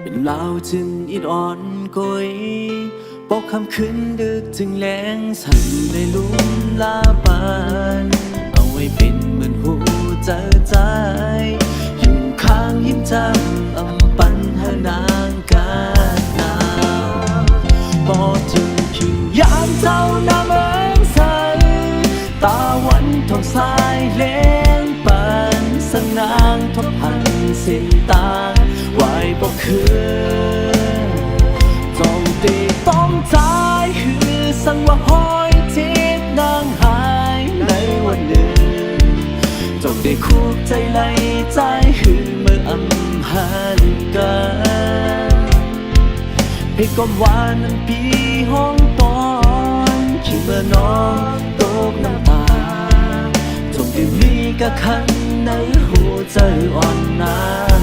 เป็นลาวจึงอิดอ่อนกุยปกคำคืนดึกถึงแรงสั่นในลุ่มลาปานเอาไว้เป็นเหมือนหูเจอใจอยู่ข้างยิ้มจำอำปันหานางกาหนาวพอถึงคิวยามเจ้าน้ำเอิงใสตาวันทองสายเล้งปันสนางทบพันสิ้นตาไหวบอกคือจงตีต้องใจคือสังว่าหอยทิพนางหายในวันหนึ่งจงได้คู่ใจไหลใจคือเมื่ออำหันกันให้ความหวานนั้นปีห้องตอนคิดเมื่อน้องตกน้ำตาจงได้มีกะคันในหัวใจอ่อนนาง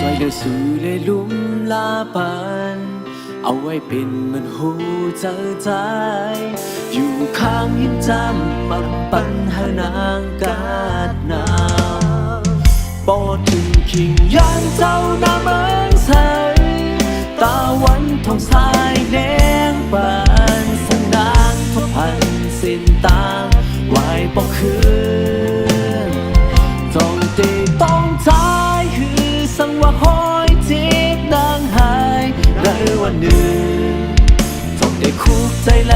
จอยเดือสู่เลยลุ่มลาปันเอาไว้เป็นเหมือนหูเจอใจอยู่ข้างยิ้มจำมันปันหานางกาดหนาวปอดถึงขิงย่างเจ้าน้ำเอิงใสตาวันทองสายแดงปานสนางทบพันสิ้นตาไหวปอกคืนจงตีต้องใจสังว่าหอยทิพนางหายในวันหนึ่งจงได้คู่ใจไหล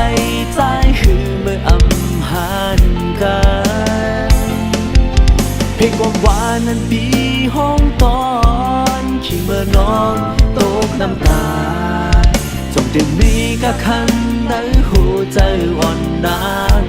ใจคือเมื่ออำหันกันเพลงความหวานนั้นปีห้องตอนคิดเมื่อน้องตกน้ำตาจงได้มีกะคันในหัวใจอ่อนนาน